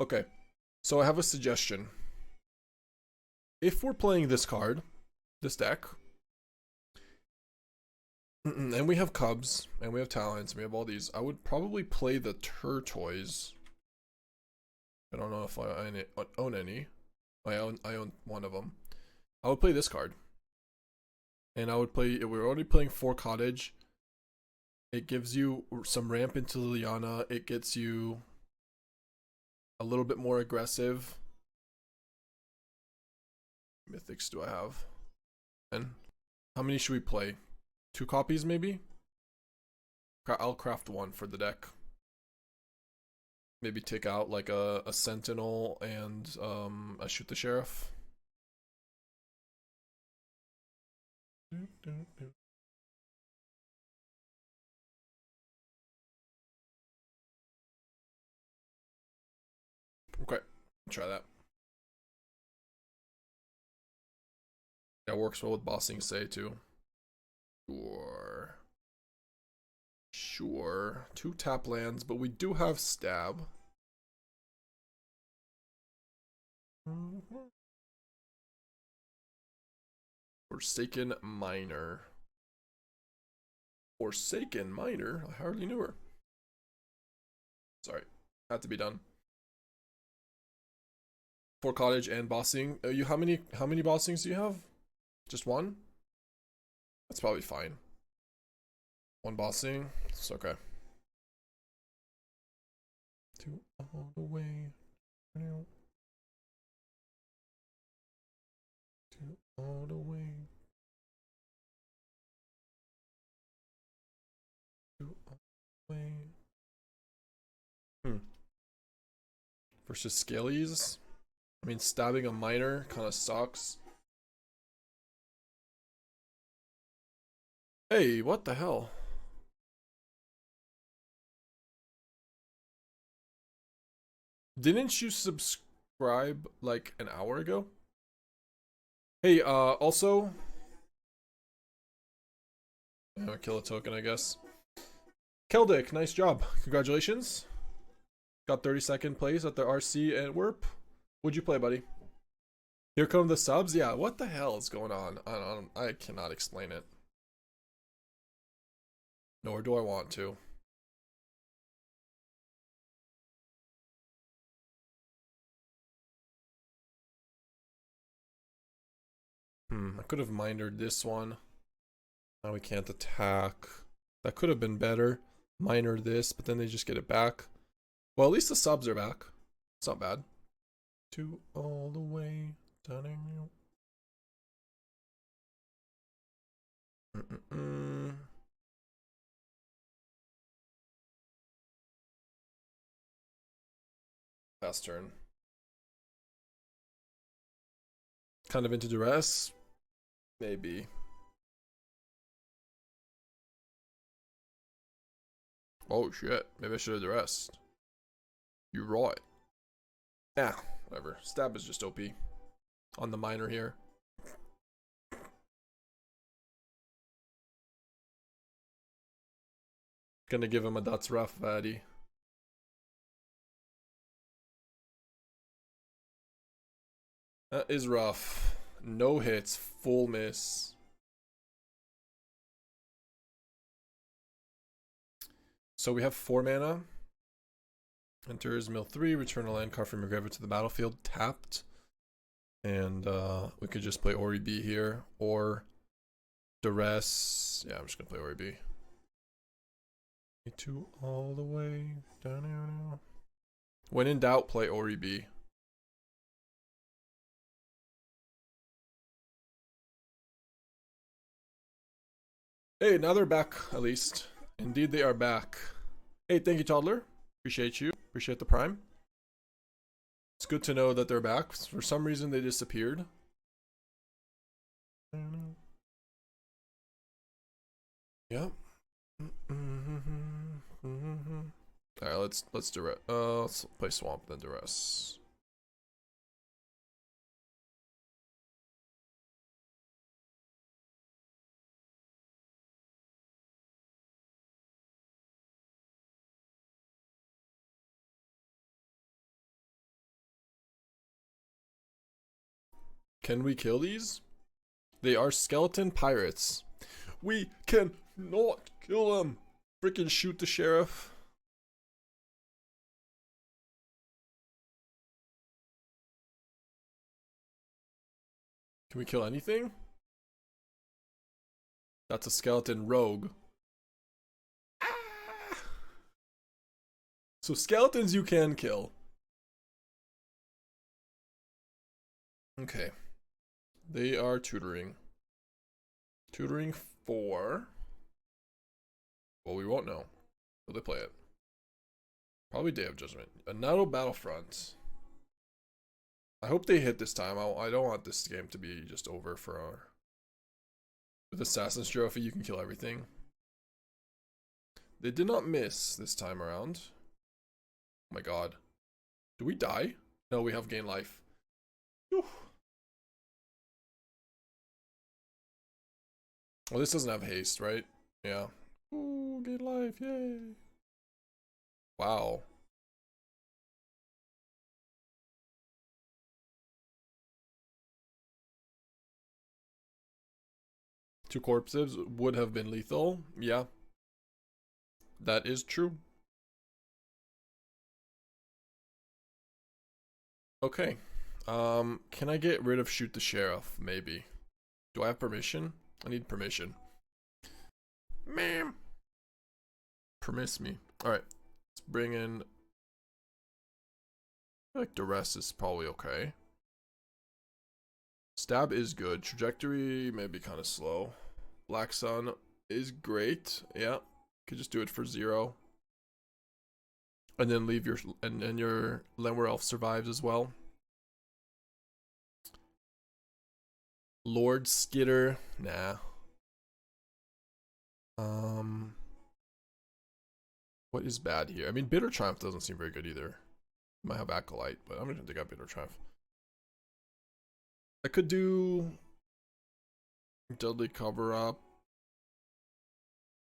Okay, so I have a suggestion. If we're playing this card, this deck, and we have Cubs, and we have Talons, and we have all these, I would probably play the Tortoise. I don't know if I own any. I own one of them. I would play this card. And I would play, we're already playing 4 Cottage. It gives you some ramp into Liliana. It gets you a little bit more aggressive. Mythics do I have? And how many should we play? 2 copies maybe? I'll craft 1 for the deck. Maybe take out like a Sentinel and a Shoot the Sheriff. Okay, try that. That works well with Bossing Say too. Sure. Sure. 2 tap lands, but we do have Stab. Forsaken Miner. Forsaken Miner? I hardly knew her. Sorry. Had to be done. 4 Cottage and Bossing. You how many Bossings do you have? Just 1? That's probably fine. 1 Bossing. It's okay. 2 all the way. 2 all the way. 2 all the way. Versus Scalies. I mean, stabbing a miner kind of sucks. Hey, what the hell? Didn't you subscribe like an hour ago? Hey, also... kill a token, I guess. Keldic, nice job. Congratulations. Got 32nd place at the RC Antwerp. What'd you play, buddy? Here come the subs? Yeah, what the hell is going on? I cannot explain it. Nor do I want to. I could have minored this one. Now we can't attack. That could have been better. Minor this, but then they just get it back. Well, at least the subs are back. It's not bad. 2 all the way down. Fast turn. Kind of into Duress? Maybe. Oh shit, maybe I should have Duressed. You're right. Yeah, whatever. Stab is just OP. On the miner here. Gonna give him a that's rough, Vaddy. That is rough. No hits, full miss. So we have 4 mana. Enters mill 3, return a land card from your graveyard to the battlefield, tapped. And we could just play Ori B here, or Duress. Yeah, I'm just gonna play Ori B. 2 all the way down. When in doubt, play Ori B. Hey, now they're back, at least. Indeed, they are back. Hey, thank you, Toddler. Appreciate you. Appreciate the prime. It's good to know that they're back. For some reason, they disappeared. Yep. Alright, let's Duress. Let's play Swamp then Duress. Can we kill these? They are skeleton pirates. We can not kill them. Freaking shoot the sheriff. Can we kill anything? That's a skeleton rogue. Ah! So skeletons you can kill. Okay. They are tutoring. Tutoring 4. Well, we won't know. Will they play it? Probably Day of Judgment. A Nato Battlefront. I hope they hit this time. I don't want this game to be just over for our... With Assassin's Trophy, you can kill everything. They did not miss this time around. Oh my god. Do we die? No, we have gained life. Whew. Well, this doesn't have haste, right? Yeah. Ooh, gain life, yay. Wow. Two corpses would have been lethal. Yeah. That is true. Okay. Can I get rid of Shoot the Sheriff? Maybe. Do I have permission? I need permission. Ma'am. Permiss me. Alright. Let's bring in... I feel like Duress is probably okay. Stab is good. Trajectory may be kind of slow. Black Sun is great. Yeah. Could just do it for 0. And then leave your... And your Llanowar Elf survives as well. Lord Skitter. Nah. What is bad here? I mean, Bitter Triumph doesn't seem very good either. Might have Acolyte, but I'm gonna take out Bitter Triumph. I could do Deadly Cover Up.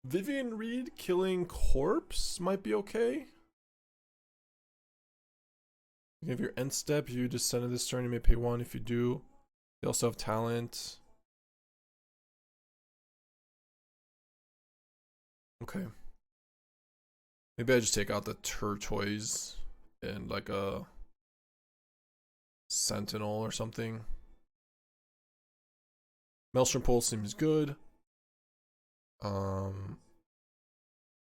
Vivien Reid killing Corpse might be okay. If your end step, you descend this turn, you may pay 1 if you do. They also have talent. Okay. Maybe I just take out the Tortoise and like a Sentinel or something. Maelstrom Pulse seems good.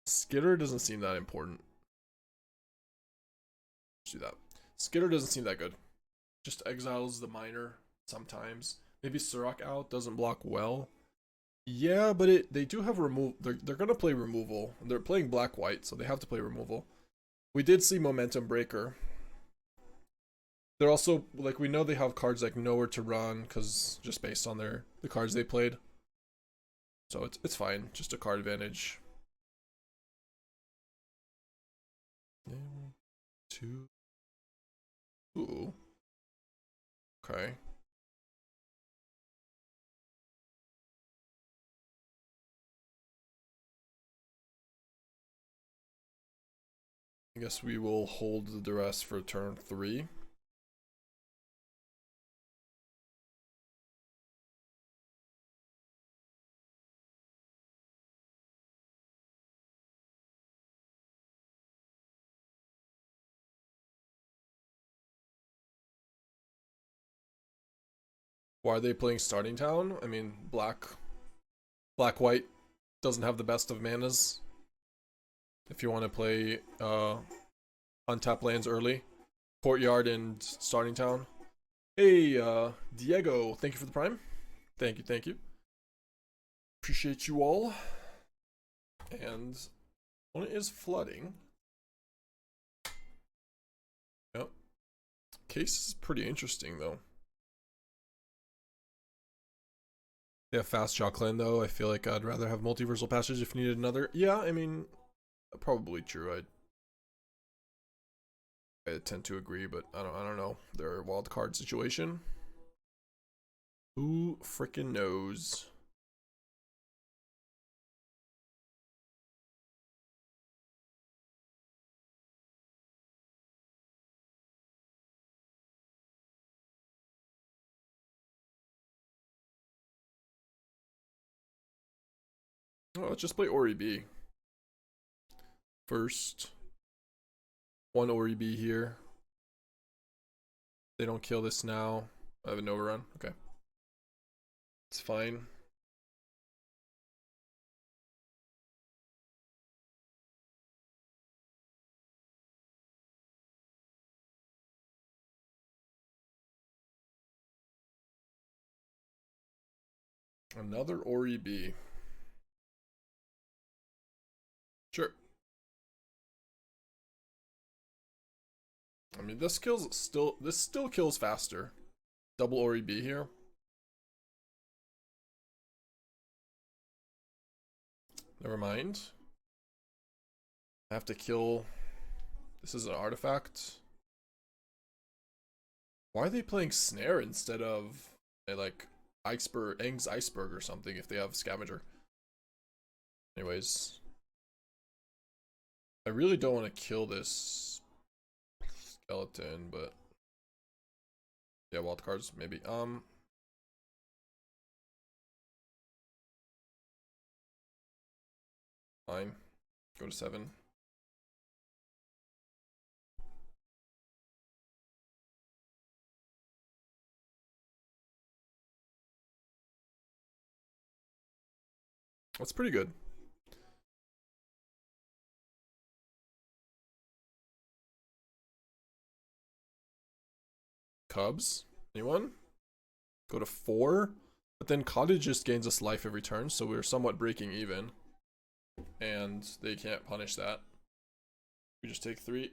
Skitter doesn't seem that important. Let's do that. Skitter doesn't seem that good. Just exiles the miner sometimes. Maybe Surrak out doesn't block well. Yeah, but they do have remove. They're gonna play removal. They're playing black-white, so they have to play removal. We did see Momentum Breaker. They're also like, we know they have cards like Nowhere to Run because just based on the cards they played. So it's fine. Just a card advantage. 2. Ooh. Okay. I guess we will hold the Duress for turn 3. Why are they playing Starting Town? I mean, black-white doesn't have the best of manas. If you want to play untap lands early. Courtyard and Starting Town. Hey, Diego, thank you for the prime. Thank you, thank you. Appreciate you all. And opponent is flooding. Yep. Case is pretty interesting though. Yeah, fast Jocelyn though. I feel like I'd rather have Multiversal Passage if needed another. Yeah, I mean, probably true. I tend to agree, but I don't know. Their wild card situation. Who freaking knows? Oh, let's just play Ori B. First. One Ori B here. They don't kill this now. I have an overrun. Okay. It's fine. Another Ori B. Sure. I mean, this still kills faster. Double Ori B here. Never mind. I have to kill. This is an artifact. Why are they playing Snare instead of like Eng's Iceberg or something if they have Scavenger? Anyways. I really don't want to kill this skeleton, but yeah, wild cards maybe. Fine. Go to 7. That's pretty good. Cubs? Anyone? Go to 4. But then Cottage just gains us life every turn, so we're somewhat breaking even. And they can't punish that. We just take 3.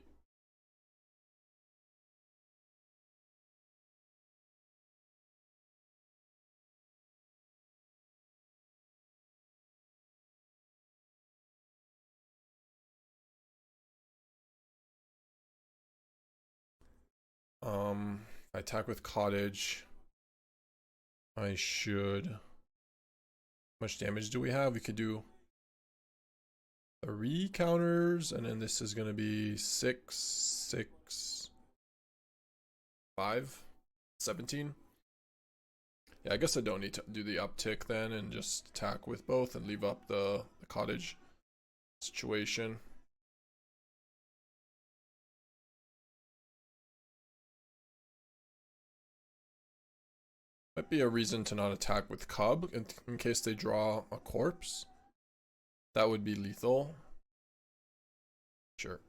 I attack with Cottage. I should. How much damage do we have? We could do 3 counters, and then this is gonna be 6, 6, 5, 17. Yeah, I guess I don't need to do the uptick then and just attack with both and leave up the Cottage situation. Might be a reason to not attack with Cub in case they draw a corpse. That would be lethal. Sure.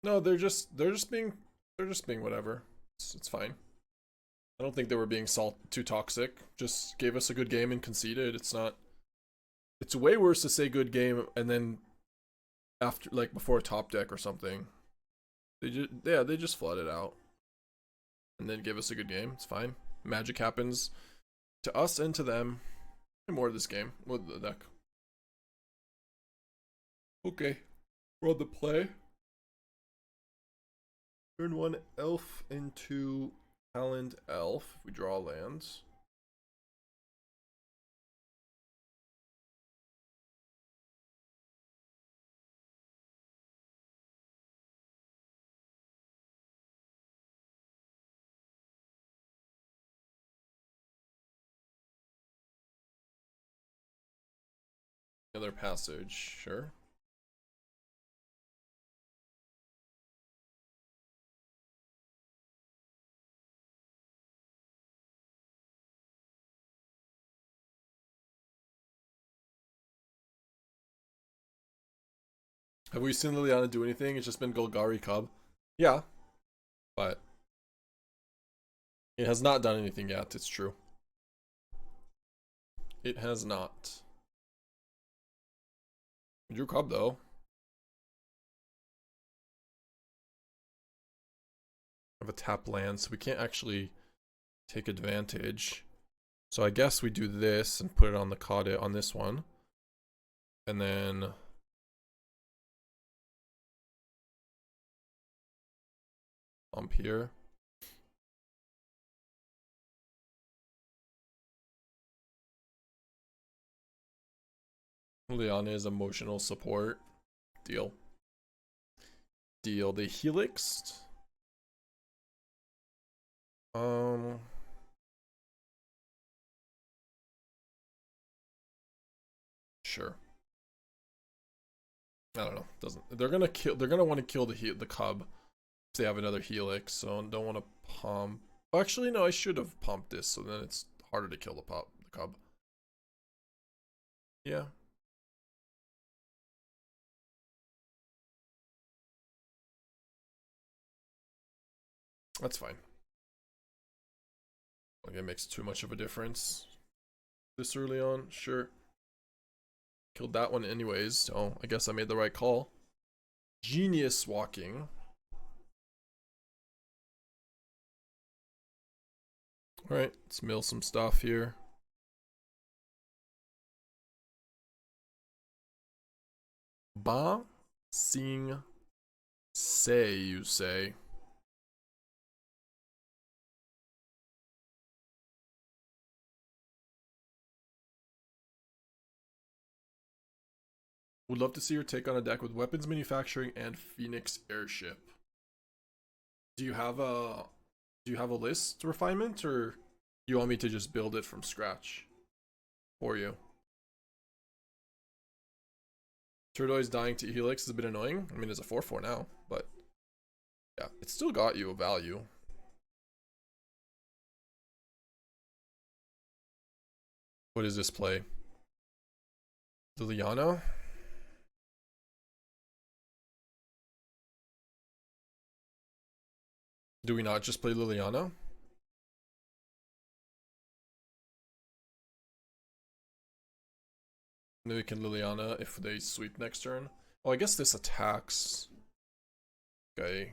No, they're just being whatever. It's fine. I don't think they were being too toxic. Just gave us a good game and conceded. It's not. It's way worse to say good game and then after, like, before a top deck or something. They just flooded out and then give us a good game. It's fine. Magic happens to us and to them. And more of this game with the deck. Okay, we're on the play. Turn 1 elf into Talent Elf. If we draw lands. Another passage, sure. Have we seen Liliana do anything? It's just been Golgari Cub. Yeah, but it has not done anything yet, it's true. It has not. We drew Cub though. Have a tap land, so we can't actually take advantage. So I guess we do this and put it on the cottage on this one. And then bump here. Liliana is emotional support. Deal. Deal. They helixed. Sure. I don't know. Doesn't they're gonna kill? They're gonna want to kill the cub if they have another helix. So don't want to pump. Oh, actually, no. I should have pumped this, so then it's harder to kill the cub. Yeah. That's fine. Like it makes too much of a difference this early on. Sure. Killed that one anyways, so I guess I made the right call. Genius walking. Alright, let's mill some stuff here. Ba sing say, you say. Would love to see your take on a deck with weapons manufacturing and Phoenix airship. Do you have a list refinement, or you want me to just build it from scratch for you? Tortoise dying to Helix is a bit annoying. I mean, it's a 4/4 now, but yeah, it still got you a value. What is this play? Liliana? Do we not just play Liliana? Maybe we can Liliana if they sweep next turn. Oh, I guess this attacks. Okay.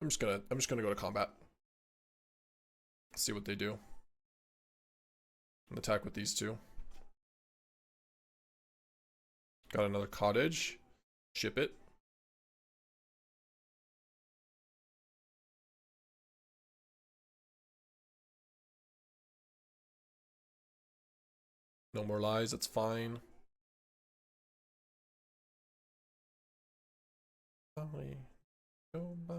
I'm just gonna go to combat. See what they do. And attack with these two. Got another cottage. Ship it. No more lies, that's fine. Go by.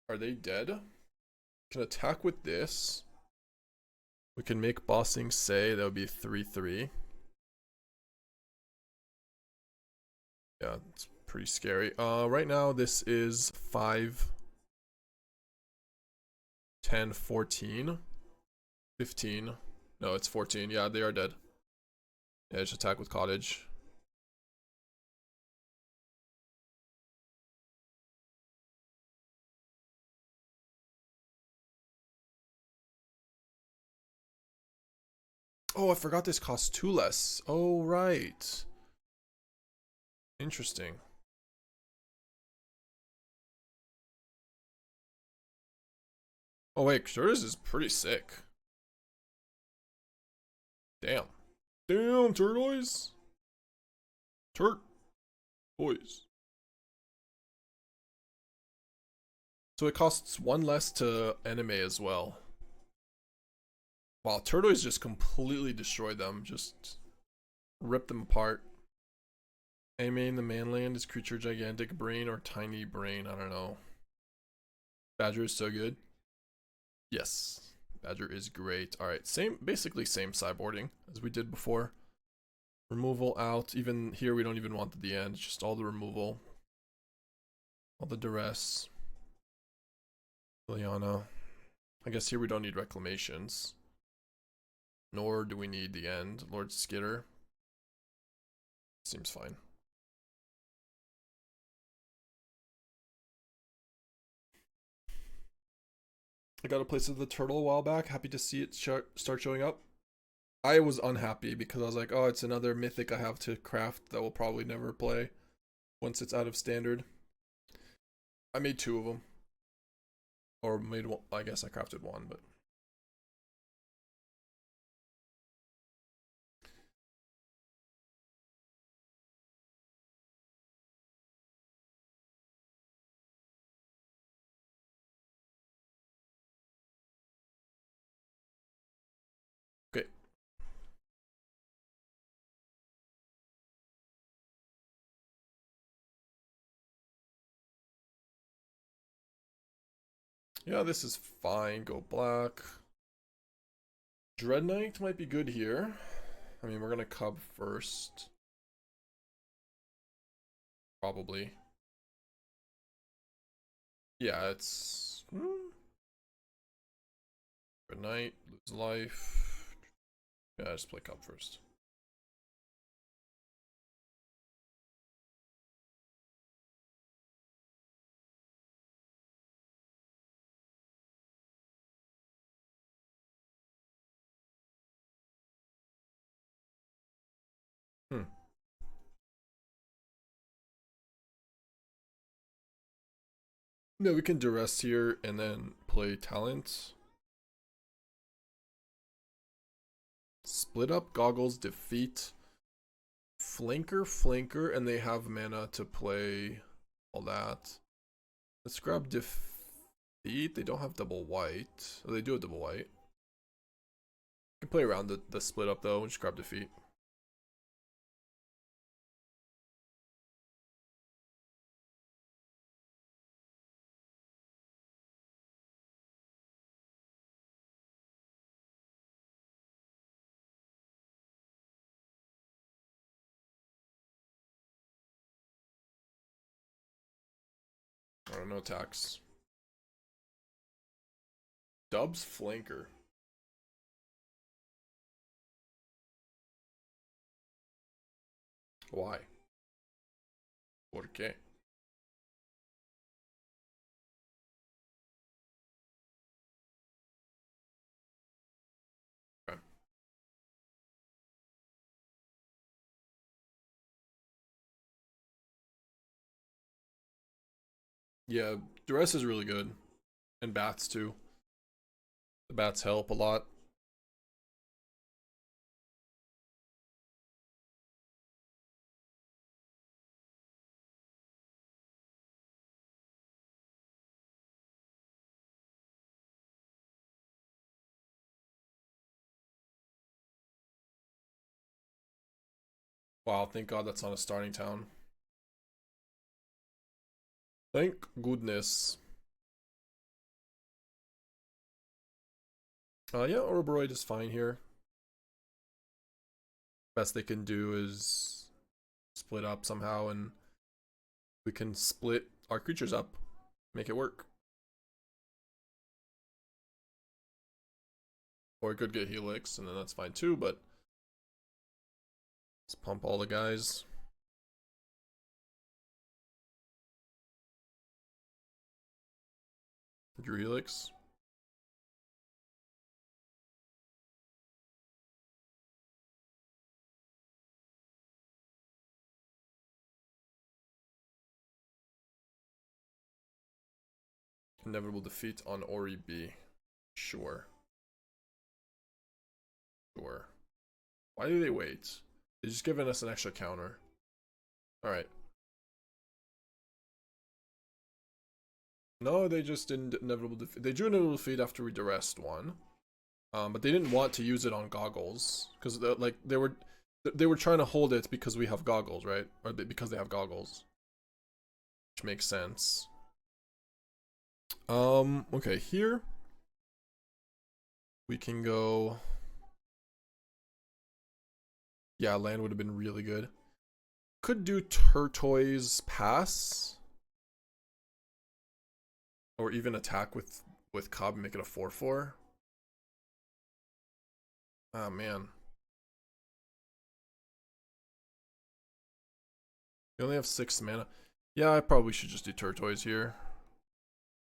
Are they dead? Can attack with this. We can make bossing say that would be 3/3. Yeah, it's pretty scary. Right now this is 5, 10, 14, 15. No, it's 14. Yeah, they are dead. Yeah, just attack with cottage. Oh, I forgot this costs 2 less. Oh, right. Interesting. Oh wait, Duress is pretty sick. Damn. Damn, Tortoise. Boys. So it costs 1 less to animate as well. Wow, Tortoise just completely destroyed them. Just ripped them apart. Animating the mainland is creature gigantic brain or tiny brain. I don't know. Badger is so good. Yes. Badger is great. Alright, basically same sideboarding as we did before. Removal out. Even here we don't even want the end. Just all the removal. All the duress. Liliana. I guess here we don't need reclamations. Nor do we need the end. Lord Skitter. Seems fine. I got a place of the turtle a while back. Happy to see it start showing up. I was unhappy because I was like, oh, it's another mythic I have to craft that will probably never play once it's out of standard. I made 2 of them. Or made one, I guess I crafted 1, but... Okay. Yeah, this is fine. Go black. Dreadknight might be good here. I mean, we're gonna Cub first. Probably. Yeah, it's... Dreadknight, lose life. Yeah, just play Cub first. Yeah, we can Duress here and then play Talent. Split up, Goggles, Defeat, Flanker, and they have mana to play all that. Let's grab Defeat. They don't have double white. Oh, they do have double white. You can play around the split up though and just grab Defeat. Alright, no attacks. Dubs Flanker. Why? ¿Por qué? Okay. Yeah, Duress is really good. And bats too. The bats help a lot. Wow, thank God that's not a starting town. Thank goodness. Yeah, Ouroboroid is fine here. Best they can do is split up somehow and we can split our creatures up. Make it work. Or we could get Helix and then that's fine too, but let's pump all the guys. Drew Helix. Inevitable defeat on Ori B. Sure. Sure. Why do they wait? They're just giving us an extra counter. Alright. No, they just didn't inevitable defeat. They drew inevitable defeat after we Duressed one. But they didn't want to use it on Goggles. Because like they were trying to hold it because we have Goggles, right? Or because they have Goggles. Which makes sense. Okay, here we can go. Yeah, land would have been really good. Could do Tortoise pass. Or even attack with Cub and make it a 4/4. Ah, man. We only have 6 mana. Yeah, I probably should just do Tortoise here.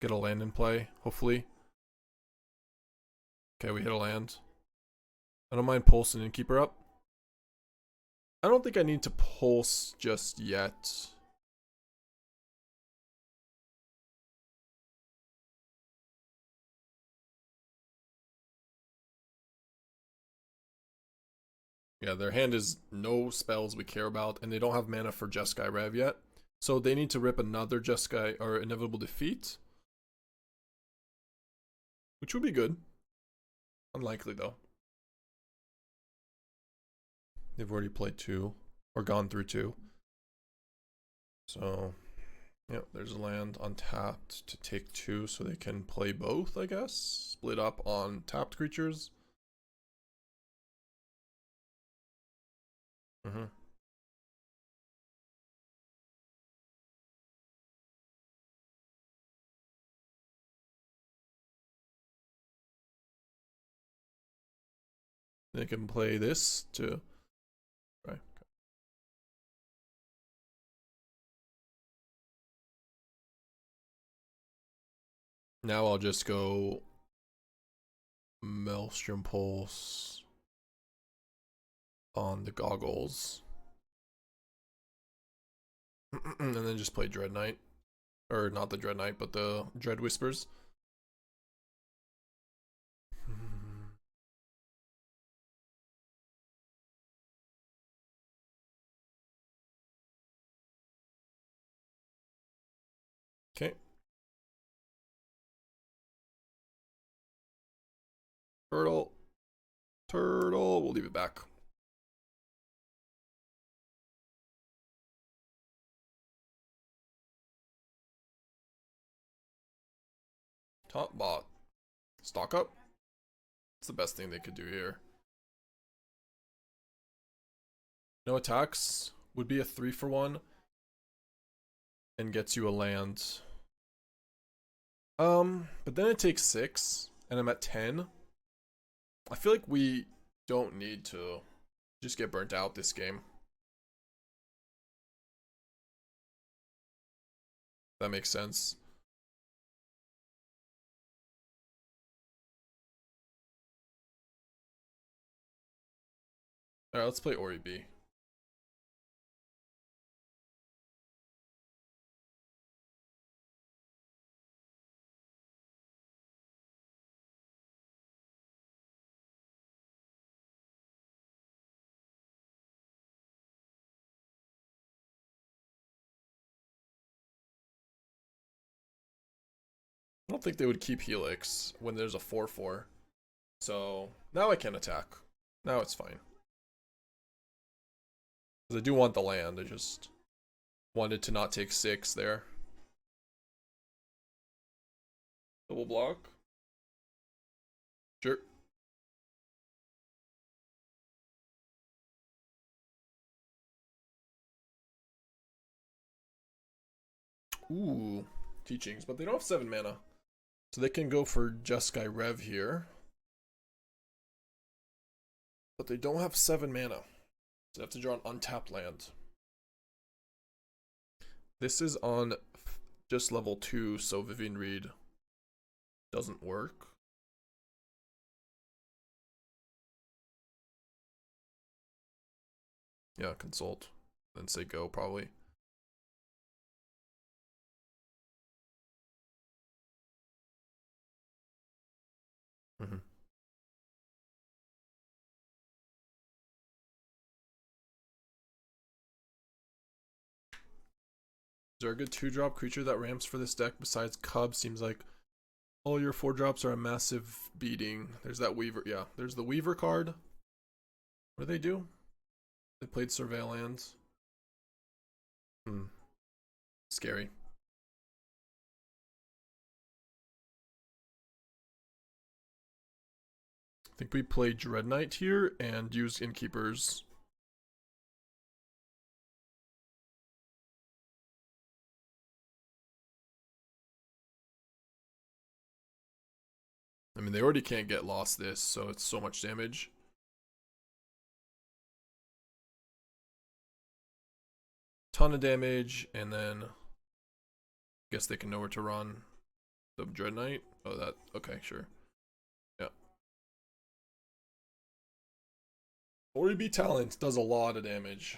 Get a land in play, hopefully. Okay, we hit a land. I don't mind pulsing Innkeeper up. I don't think I need to pulse just yet. Yeah, their hand is no spells we care about, and they don't have mana for Jeskai Rev yet. So they need to rip another Jeskai or Inevitable Defeat. Which would be good. Unlikely though. They've already played 2. Or gone through 2. So, yeah, there's a land untapped to take 2 so they can play both, I guess. Split up on tapped creatures. They can play this too. Right. Now I'll just go Maelstrom Pulse on the goggles. And then just play Dreadknight. Or not the Dreadknight, but the Dread Whispers. Okay. Turtle. Turtle. We'll leave it back. Top bot. Stock up. It's the best thing they could do here. No attacks. Would be a 3-for-1. And gets you a land. But then it takes 6. And I'm at 10. I feel like we don't need to just get burnt out this game. That makes sense. Alright, let's play Ori B. I don't think they would keep Helix when there's a 4-4. So now I can attack. Now it's fine. Because I do want the land. I just wanted to not take 6 there. Double block. Sure. Ooh. Teachings. But they don't have 7 mana. So they can go for Jeskai Rev here. But they don't have 7 mana. So they have to draw an untapped land. This is on just level 2, so Vivien Reid doesn't work. Yeah, consult. Then say go, probably. Mm-hmm. Is there a good 2-drop creature that ramps for this deck besides Cub? Seems like all your 4-drops are a massive beating. There's that Weaver. Yeah, there's the Weaver card. What do they do? They played Surveillance. Scary. I think we play Dreadknight here and use Innkeepers. I mean, they already can't get lost this, so it's so much damage. Ton of damage, and then I guess they can know where to run. The Dreadknight? Oh, that, okay, sure. Yeah. Oribi Talent does a lot of damage.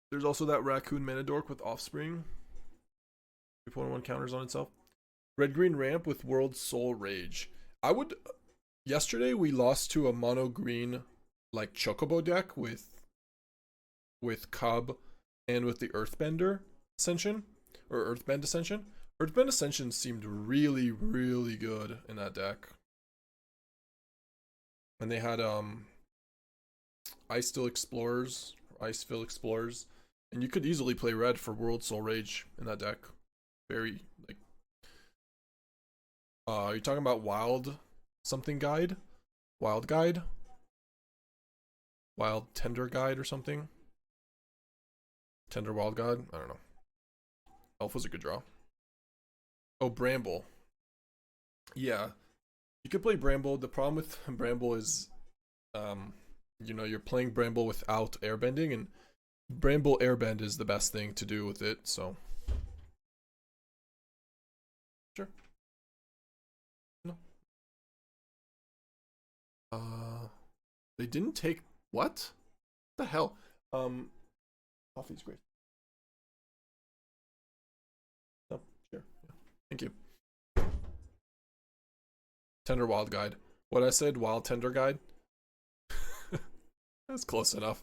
There's also that Raccoon Manadork with Offspring. 3.1 counters on itself. Red Green Ramp with World Soul Rage. I would. Yesterday we lost to a mono green like Chocobo deck with Cub and with the Earthbender Ascension or Earthbend Ascension. Earthbend Ascension seemed really, really good in that deck. And they had Icestill Explorers, Icefill Explorers, and you could easily play red for World Soul Rage in that deck. Very like are you talking about Wild something guide? Wild Guide? Wild Tender Guide or something? Tender Wild Guide? I don't know. Elf was a good draw. Oh, Bramble. Yeah. You could play Bramble. The problem with Bramble is you know, you're playing Bramble without airbending, and Bramble airbend is the best thing to do with it, so sure. No. They didn't take what? The hell? Coffee's great. Oh, sure. Yeah. Thank you. Tender Wild Guide. What I said, Wild Tender Guide? That's close enough.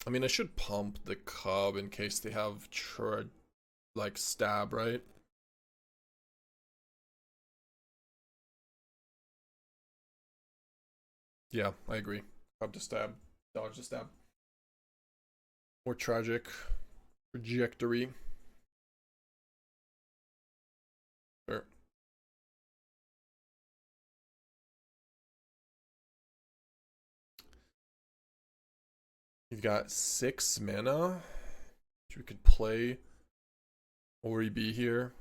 I mean, I should pump the Cub in case they have like stab, right? Yeah, I agree. Cub to stab, dodge to stab. More tragic trajectory. Sure. You've got 6 mana, which we could play Oribi here.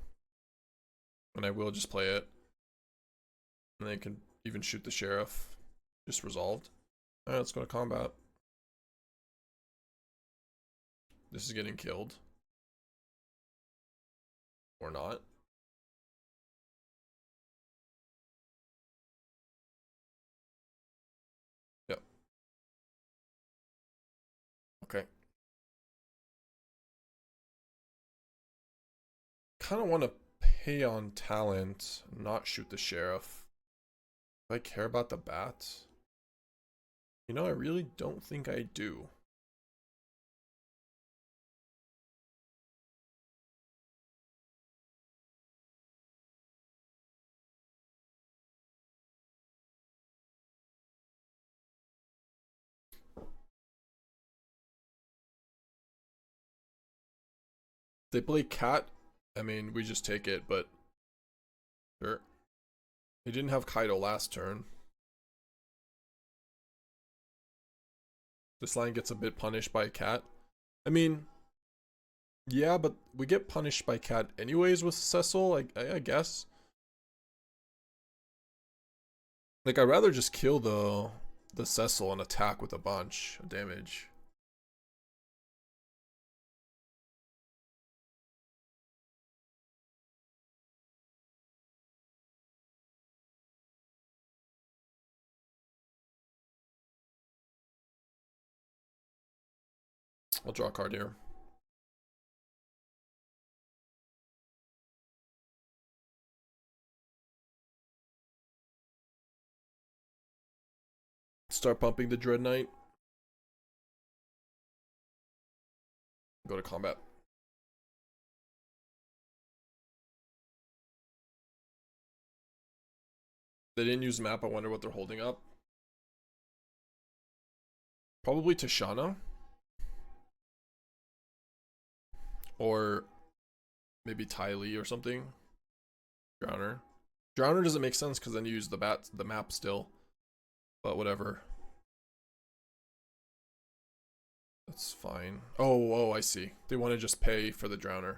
And I will just play it. And they can even shoot the sheriff. Just resolved. Alright, let's go to combat. This is getting killed. Or not. Yep. Okay. Kind of want to pay on talent, not shoot the sheriff. Do I care about the bat? You know, I really don't think I do. They play cat. I mean, we just take it, but sure. They didn't have Kaido last turn. This line gets a bit punished by cat. I mean, yeah, but we get punished by cat anyways with Cecil, I guess. Like, I'd rather just kill the Cecil and attack with a bunch of damage. I'll draw a card here. Start pumping the Dreadknight. Go to combat. They didn't use map. I wonder what they're holding up. Probably Tishana. Or maybe Ty Lee or something. Drowner. Drowner doesn't make sense because then you use the map still. But whatever. That's fine. Oh, I see. They want to just pay for the Drowner.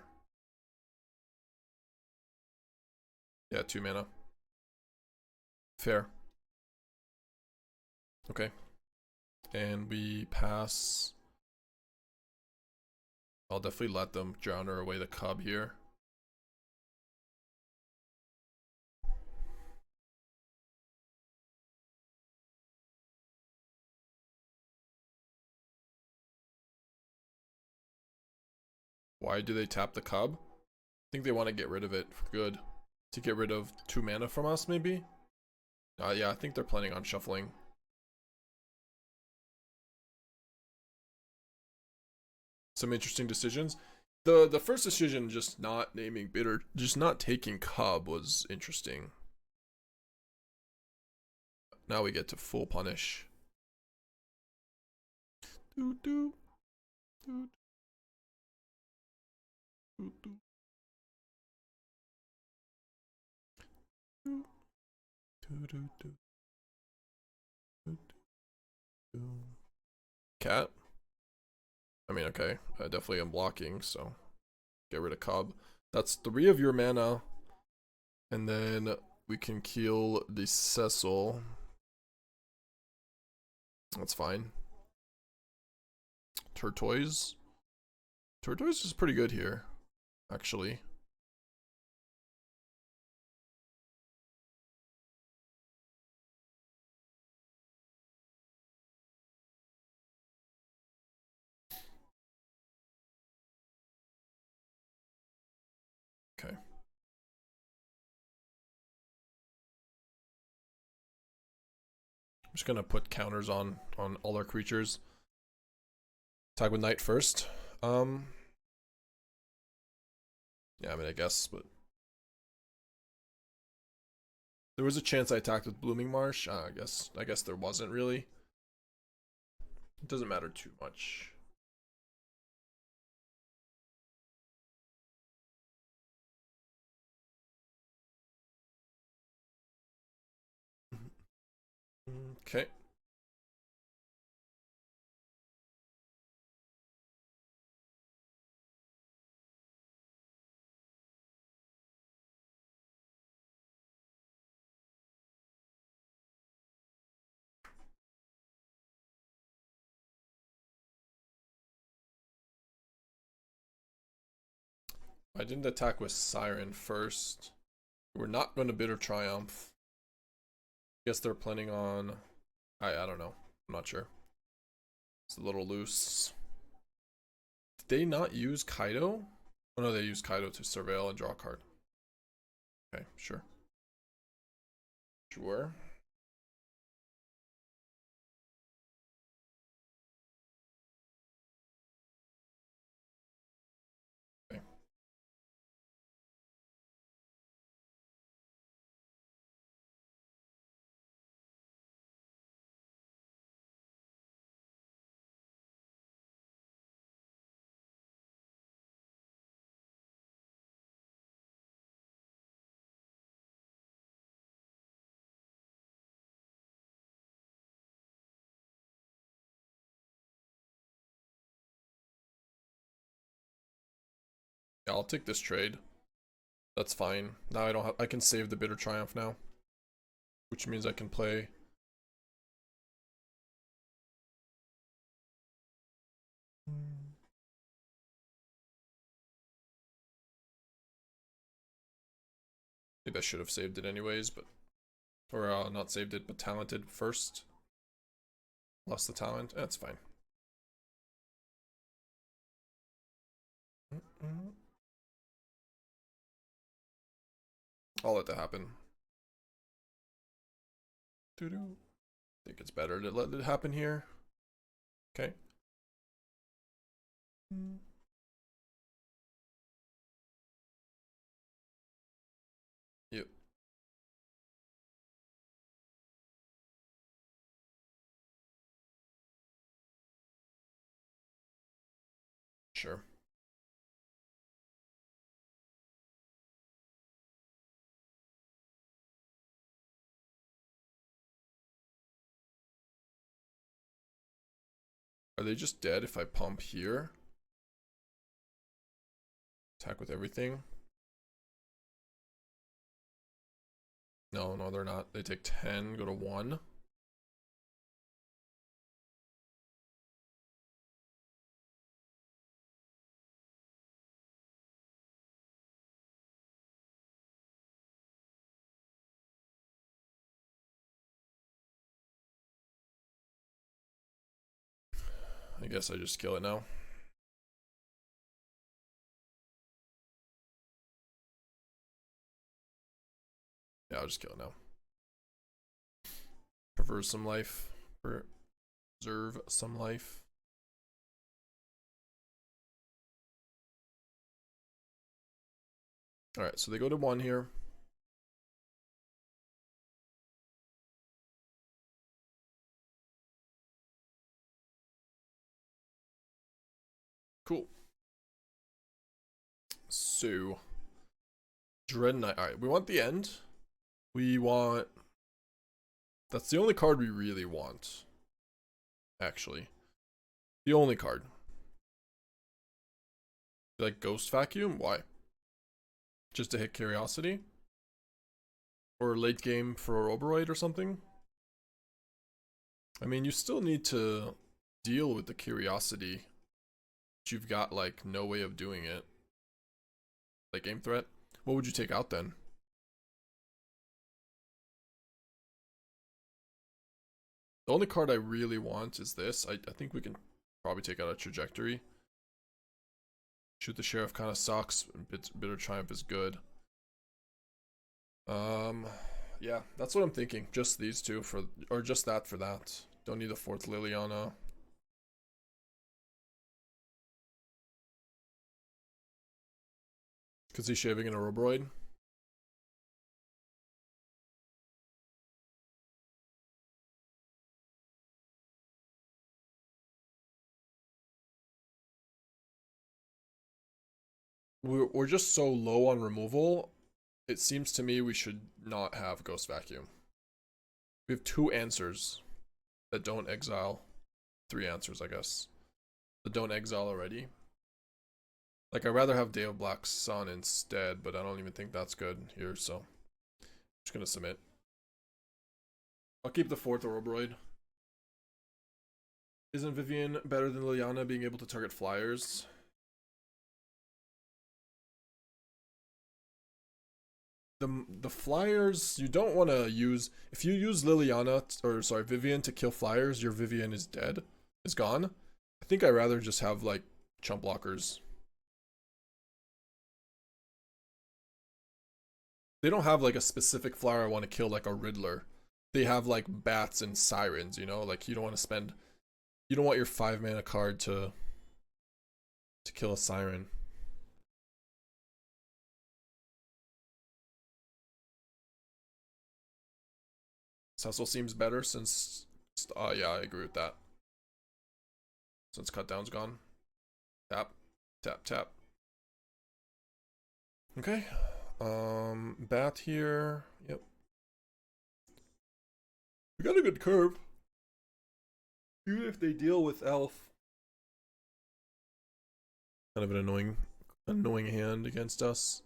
Yeah, 2 mana. Fair. Okay. And we pass. I'll definitely let them drown her away the cub here. Why do they tap the cub? I think they want to get rid of it for good. To get rid of 2 mana from us, maybe? Yeah, I think they're planning on shuffling. Some interesting decisions. The first decision, just not naming bitter, just not taking cub, was interesting. Now we get to full punish. Doo -doo. Doo -doo. Doo -doo. Doo -doo -doo. Doo -doo. Cat. I mean, okay, I definitely am blocking, so get rid of cub. That's 3 of your mana, and then we can kill the Cecil. That's fine. Tortoise. Tortoise is pretty good here, actually. Okay. I'm just gonna put counters on all our creatures. Attack with Knight first. Yeah, I mean, I guess, but there was a chance I attacked with Blooming Marsh. I guess there wasn't really. It doesn't matter too much. Okay. I didn't attack with Siren first. We're not going to Bitter Triumph. Guess they're planning on... I don't know. I'm not sure. It's a little loose. Did they not use Kaido? Oh no, they used Kaido to surveil and draw a card. Okay, sure. Sure. Okay. Yeah, I'll take this trade. That's fine. Now I don't have... I can save the Bitter Triumph now. Which means I can play... Maybe I should have saved it anyways, but... Or not saved it, but talented first. Lost the talent. That's fine. I'll let that happen. I think it's better to let it happen here. Okay. Yep. Sure. Are they just dead if I pump here? Attack with everything? No, no, they're not. They take 10, go to 1. I guess I just kill it now. Yeah, I'll just kill it now. Preserve some life. Preserve some life. Alright, so they go to 1 here. Cool. So, Dreadknight. Alright, we want the end. We want... That's the only card we really want. Actually. The only card. Like Ghost Vacuum? Why? Just to hit Curiosity? Or late game for Ouroboroid or something? I mean, you still need to deal with the Curiosity. But you've got, like, no way of doing it. Like game threat? What would you take out then? The only card I really want is this. I think we can probably take out a Trajectory. Shoot the Sheriff kind of sucks. Bitter Triumph is good. Yeah, that's what I'm thinking. Just these two for, or just that for that. Don't need a 4th Liliana. Cause he's shaving an Ouroboroid. We're just so low on removal. It seems to me we should not have Ghost Vacuum. We have 2 answers that don't exile. 3 answers, I guess. That don't exile already. Like, I'd rather have Day of Black Sun instead, but I don't even think that's good here, so I'm just gonna submit. I'll keep the 4th Ouroboroid. Isn't Vivien better than Liliana being able to target flyers? The flyers, you don't want to use... If you use Liliana, or sorry, Vivien to kill flyers, your Vivien is dead. Is gone. I think I'd rather just have, like, chump blockers. They don't have, like, a specific flyer I want to kill, like a Riddler. They have, like, bats and sirens, you know? Like, you don't want to spend... You don't want your 5-mana card to kill a siren. Cecil seems better since... yeah, I agree with that. Since Cut Down's gone. Tap. Tap, tap. Okay. Bat here. Yep. We got a good curve. Even if they deal with Elf. Kind of an annoying hand against us.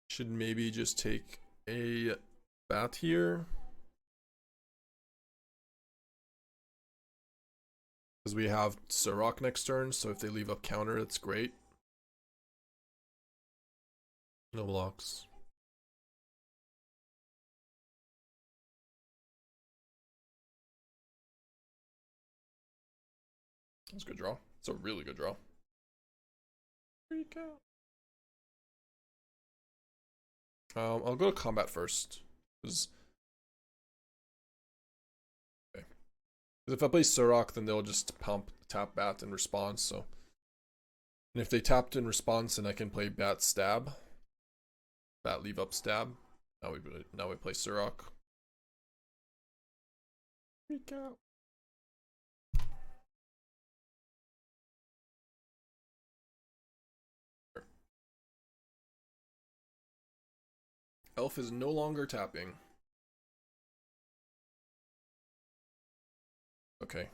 Should maybe just take a Bat here. Because we have Surrak next turn, so if they leave up counter, that's great. No blocks. That's a good draw. It's a really good draw. Freak out. I'll go to combat first. Because if I play Surrak, then they'll just tap Bat in response, so. And if they tapped in response, then I can play Bat Stab. Bat leave up Stab. Now we play Surrak. Freak out. Elf is no longer tapping. Okay,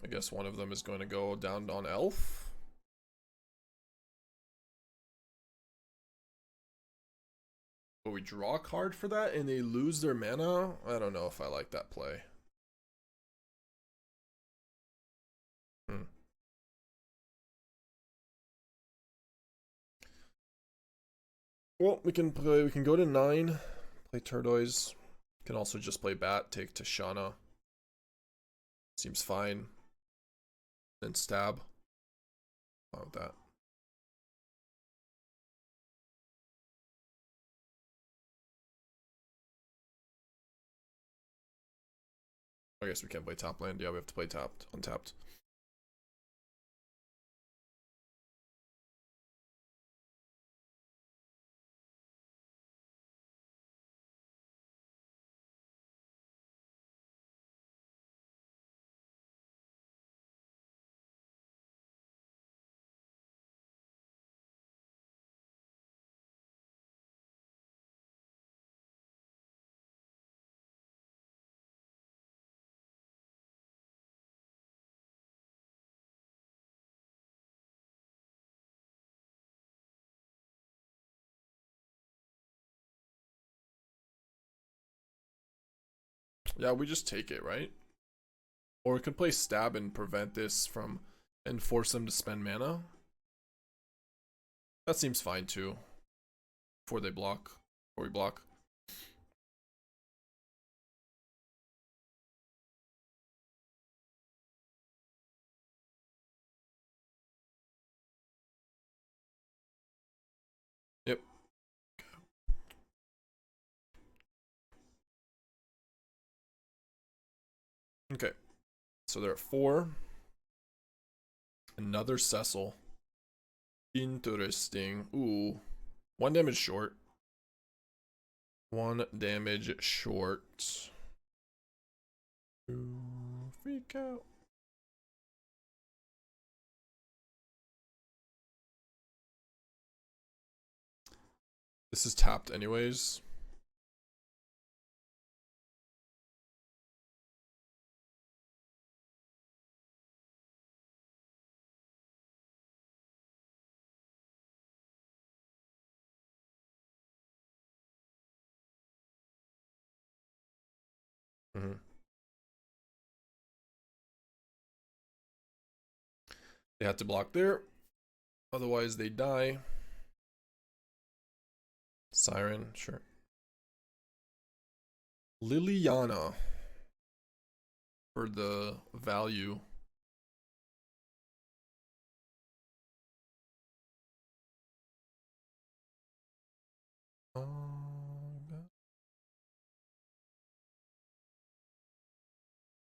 I guess one of them is going to go down on Elf. But we draw a card for that and they lose their mana? I don't know if I like that play. Well, we can go to 9, play Tortoise. Can also just play Bat, take Tishana. Seems fine. Then stab. Fine with that. I guess we can't play top land. Yeah, we have to play tapped, untapped. Yeah, we just take it, right? Or we can play stab and prevent this from and force them to spend mana. That seems fine too. Before they block. Before we block. Yep. Okay. So they're at 4. Another Cecil. Interesting. Ooh. 1 damage short. 1 damage short. Ooh, freak out. This is tapped anyways. They had to block there. Otherwise they die. Siren, sure. Liliana. For the value.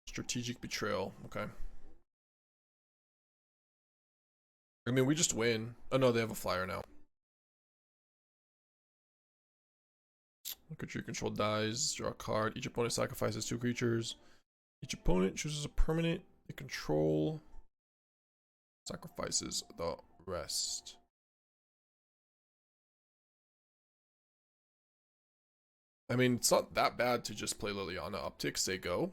Strategic Betrayal, okay. I mean, we just win. Oh no, they have a flyer now. Creature control dies, draw a card. Each opponent sacrifices 2 creatures. Each opponent chooses a permanent they control. Sacrifices the rest. I mean, it's not that bad to just play Liliana uptick, say go.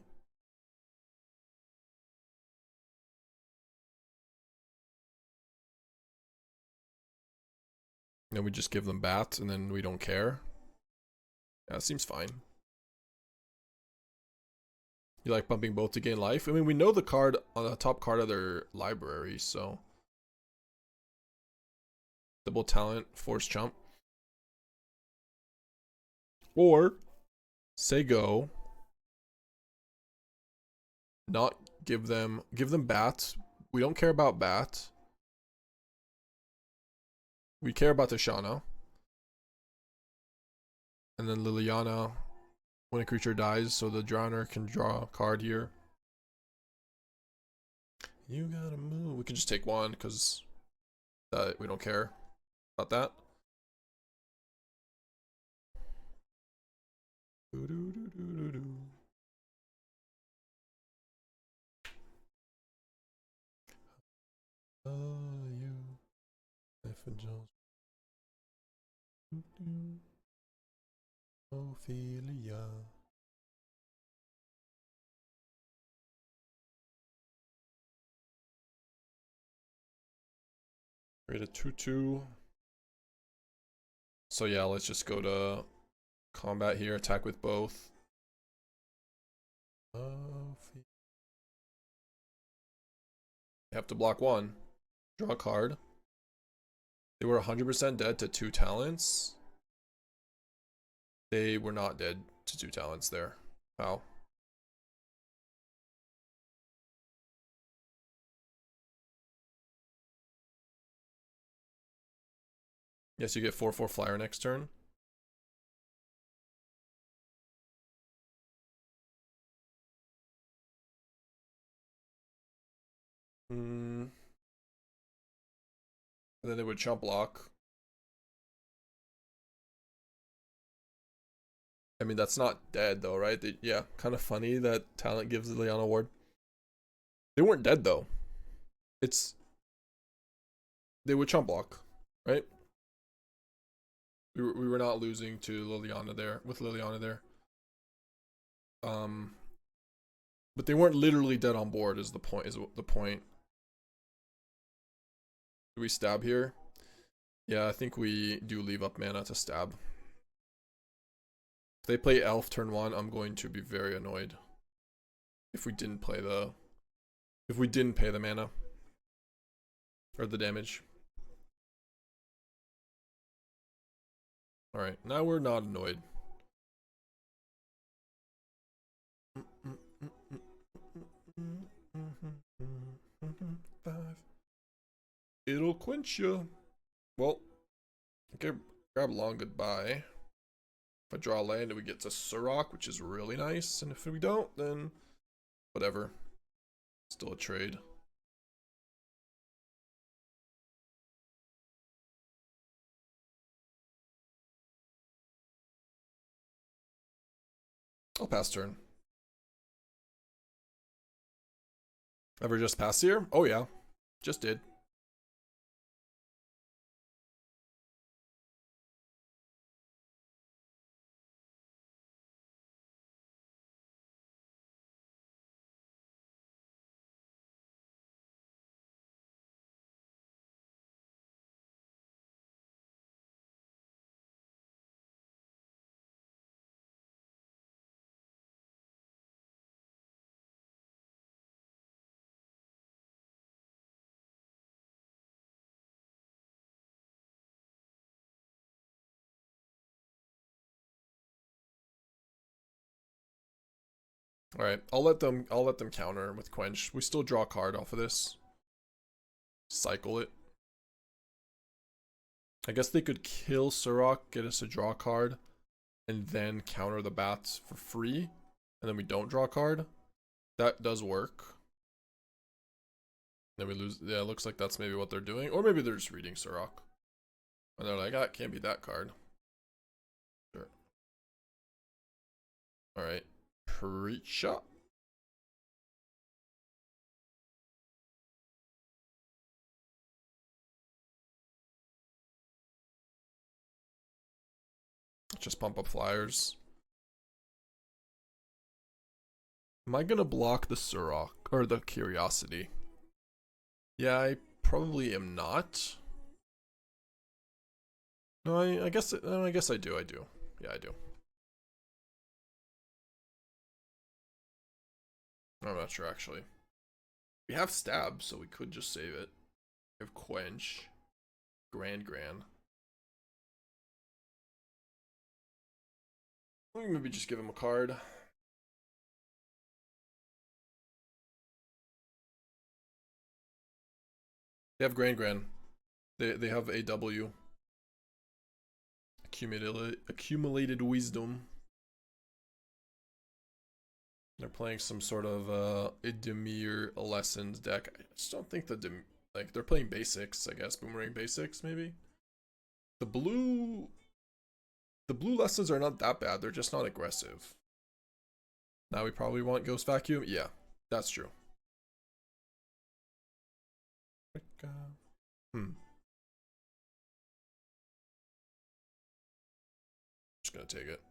And we just give them bat and then we don't care. Yeah, it seems fine. You like bumping both to gain life? I mean, we know the card on the top card of their library, so. Double talent, force chump. Or say go. Not give them bat. We don't care about bat. We care about Tishana. And then Liliana when a creature dies, so the drowner can draw a card here. You gotta move. We can just take 1 because we don't care about that. Ophelia. Create a 2/2. So yeah, let's just go to Combat here, attack with both. You have to block one. Draw a card. They were 100% dead to 2 talents. They were not dead to 2 talents there. Wow. Yes, you get 4/4 flyer next turn. And then they would chump block. I mean, that's not dead though, right? Yeah, kind of funny that talent gives the Liliana ward. They weren't dead though. They would chump block, right? We were not losing to Liliana there, with Liliana there. But they weren't literally dead on board is the point. Do we stab here? Yeah, I think we do leave up mana to stab. If they play elf turn 1, I'm going to be very annoyed. If we didn't pay the mana. Or the damage. Alright, now we're not annoyed. It'll quench you. Well, okay, grab long goodbye. If I draw land, we get to Surrak, which is really nice. And if we don't, then whatever. Still a trade. I'll pass turn. Ever just pass here? Oh yeah, just did. All right, I'll let them counter with quench. We still draw a card off of this. Cycle it. I guess they could kill Surrak, get us a draw card, and then counter the bats for free, and then we don't draw a card. That does work. Then we lose. Yeah, it looks like that's maybe what they're doing, or maybe they're just reading Surrak, and they're like, ah, it can't be that card. Sure. All right, pre-shot. Just pump up flyers. Am I gonna block the Surrak or the Curiosity? Yeah, I probably am not. No, I guess I do. Yeah, I do. I'm not sure actually. We have stab, so we could just save it. We have quench, grand. Maybe just give him a card. They have grand. They have AW. Accumulated wisdom. They're playing some sort of Idemir lessons deck. I just don't think like they're playing basics, I guess. Boomerang basics, maybe. The blue lessons are not that bad. They're just not aggressive. Now we probably want Ghost Vacuum. Yeah, that's true. Just gonna take it.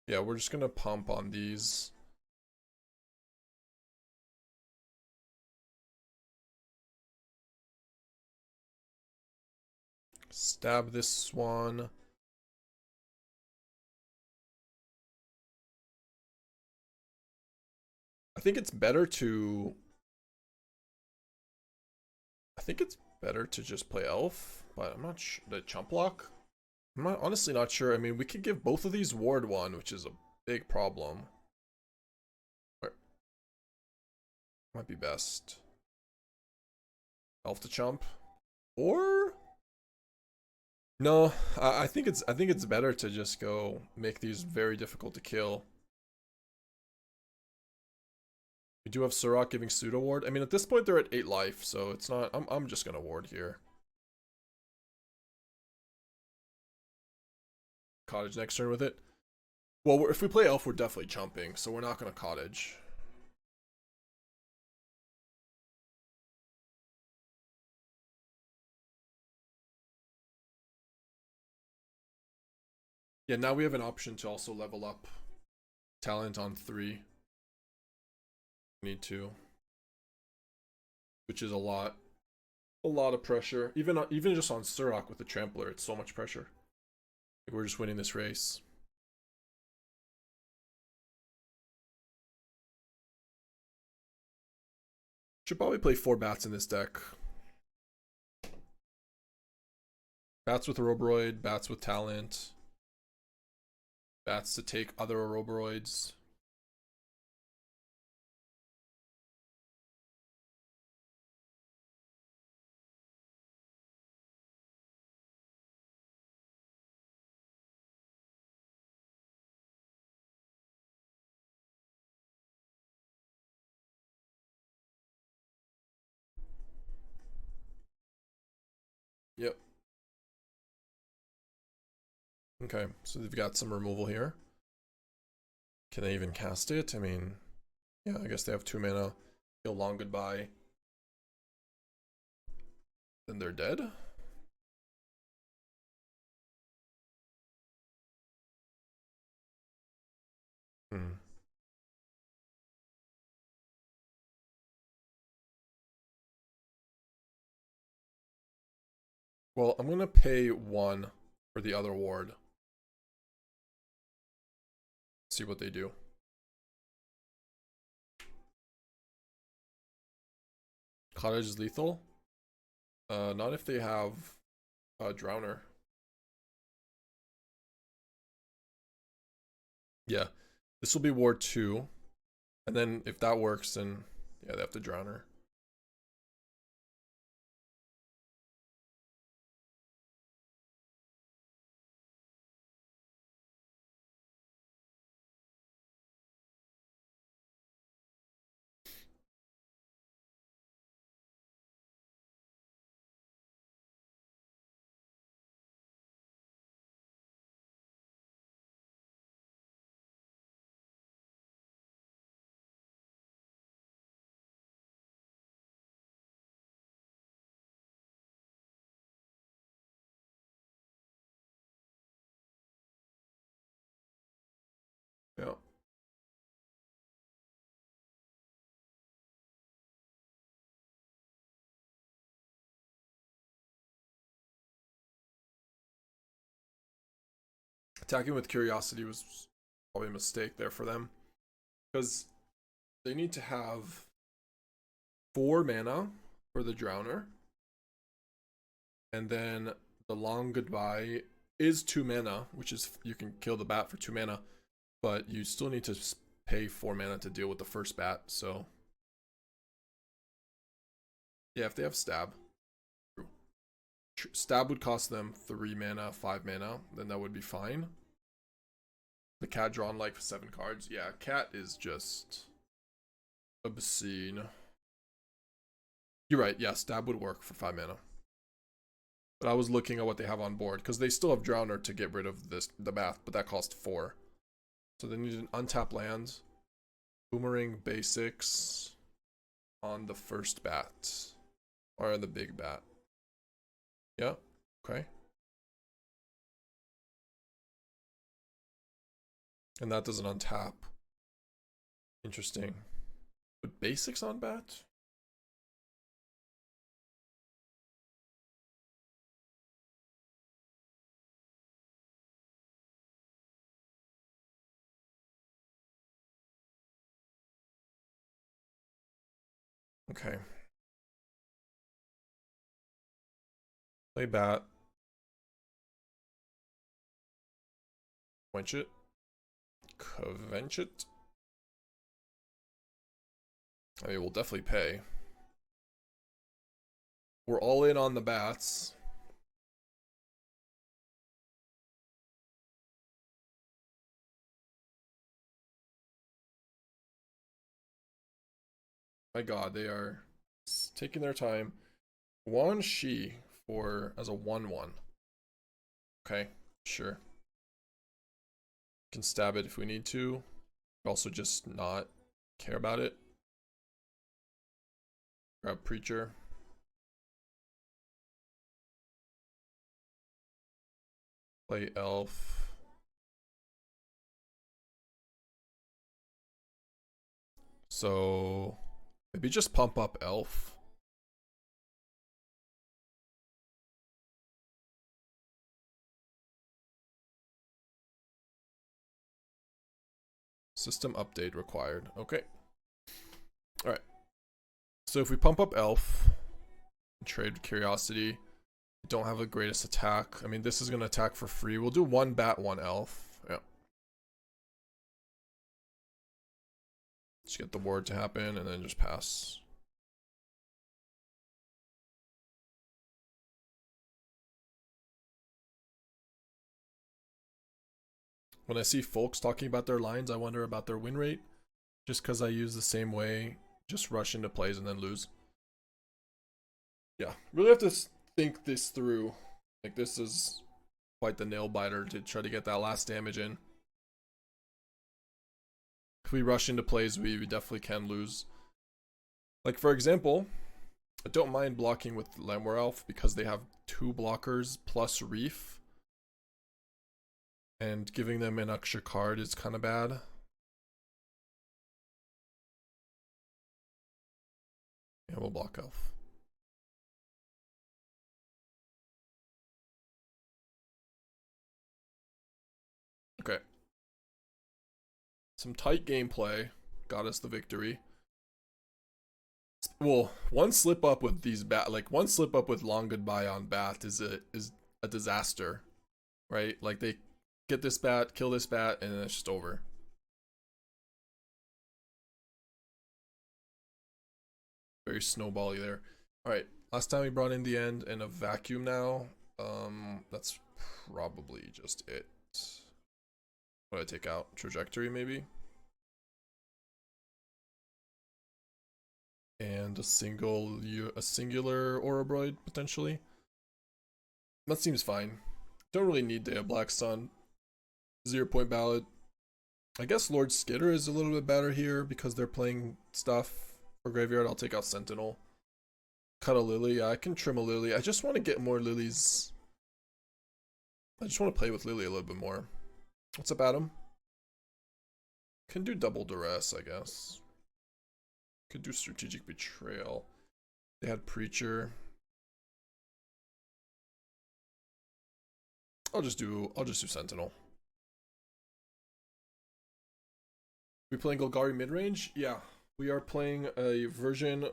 Yeah, we're just gonna pump on these. Stab this one. I think it's better to... I think it's better to just play Elf, but I'm not sure. The Chump Block? I'm not, honestly not sure. I mean, we could give both of these Ward 1, which is a big problem. Might be best. Elf to Chump. Or... No, I think it's better to just go make these very difficult to kill. We do have Surrak giving pseudo ward. I mean, at this point they're at 8 life, so it's not. I'm just gonna ward here. Cottage next turn with it. Well, if we play Elf, we're definitely chumping, so we're not gonna Cottage. Yeah, now we have an option to also level up talent on 3. Need to, which is a lot of pressure. Even just on Surrak with the Trampler, it's so much pressure. Like, we're just winning this race. Should probably play 4 bats in this deck. Bats with Ouroboroid, bats with talent, bats to take other Ouroboroids. Yep. Okay, so they've got some removal here. Can they even cast it? I mean, yeah, I guess they have 2 mana. Kill Long Goodbye. Then they're dead. Hmm. Well, I'm gonna pay 1 for the other ward. See what they do. Cottage is lethal? Not if they have a Drowner. Yeah, this will be ward 2. And then if that works, then yeah, they have to Drowner. Yeah. Attacking with Curiosity was probably a mistake there for them. Because they need to have 4 mana for the Drowner. And then the Long Goodbye is 2 mana, which is, you can kill the bat for 2 mana. But you still need to pay 4 mana to deal with the first bat, so... Yeah, if they have Stab. Stab would cost them 3 mana, 5 mana, then that would be fine. The cat drawn like 7 cards. Yeah, cat is just obscene. You're right, yeah, Stab would work for 5 mana. But I was looking at what they have on board, because they still have Drowner to get rid of the bath, but that cost 4. So they need an untap land. Boomerang basics on the first bat. Or on the big bat. Yeah, okay. And that doesn't untap. Interesting. But basics on bat? Okay. Play bat. Quench it. Quench it. I mean, we'll definitely pay. We're all in on the bats. My god, they are taking their time. Wan Shi for as a 1/1. Okay, sure. Can stab it if we need to. Also just not care about it. Grab Preacher. Play Elf. So maybe just pump up Elf. System update required. Okay. Alright. So if we pump up Elf, trade Curiosity, don't have the greatest attack. I mean, this is going to attack for free. We'll do 1 bat, 1 Elf. Yeah. Just get the ward to happen and then just pass. When I see folks talking about their lines, I wonder about their win rate. Just because I use the same way, just rush into plays and then lose. Yeah, really have to think this through. Like, this is quite the nail biter to try to get that last damage in. If we rush into plays, we definitely can lose. Like, for example, I don't mind blocking with Llanowar Elf because they have 2 blockers plus Reef. And giving them an extra card is kind of bad. Yeah, we'll block Elf. Okay. Some tight gameplay got us the victory. Well, one slip up with these one slip up with Long Goodbye on bat is a disaster, right? Like, they get this bat, kill this bat, and then it's just over. Very snowbally there. Alright, last time we brought in the end and a vacuum now. That's probably just it. What did I take out? Trajectory, maybe? And a singular Ouroboroid, potentially. That seems fine. Don't really need Day of Black Sun. 0-point Ballad. I guess Lord Skitter is a little bit better here because they're playing stuff for Graveyard. I'll take out Sentinel. Cut a Lily. Yeah, I can trim a Lily. I just want to get more Lilies. I just want to play with Lily a little bit more. What's up, Adam? Can do double Duress, I guess. Could do Strategic Betrayal. They had Preacher. I'll just do Sentinel. We playing Golgari midrange? Yeah. We are playing a version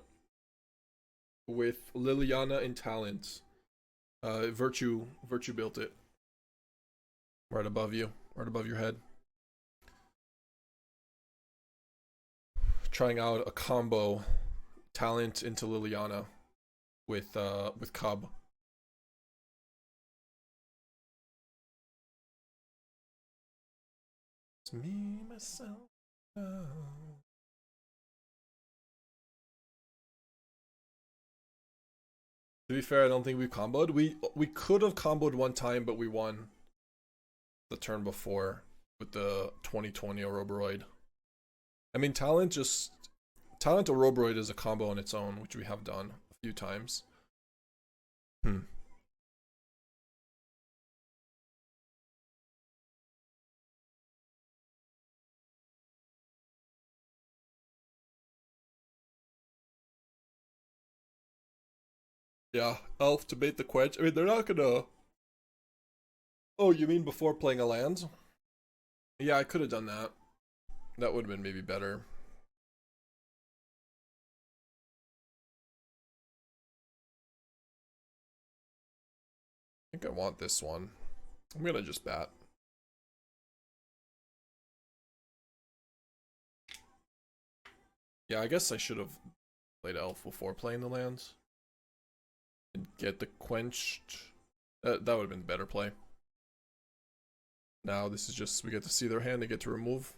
with Liliana in talent. Virtue built it. Right above you. Right above your head. Trying out a combo talent into Liliana with Cub. It's me, myself. Oh. To be fair, I don't think we comboed. We could have comboed one time, but we won the turn before with the 2020 Ouroboroid. I mean, Talent Ouroboroid is a combo on its own, which we have done a few times. Yeah, elf to bait the quench. I mean, they're not gonna. Oh, you mean before playing a land? Yeah, I could have done that. That would have been maybe better. I think I want this one. I'm gonna just bat. Yeah, I guess I should have played elf before playing the lands. And get the quenched. That would have been better play. Now this is just, we get to see their hand, they get to remove.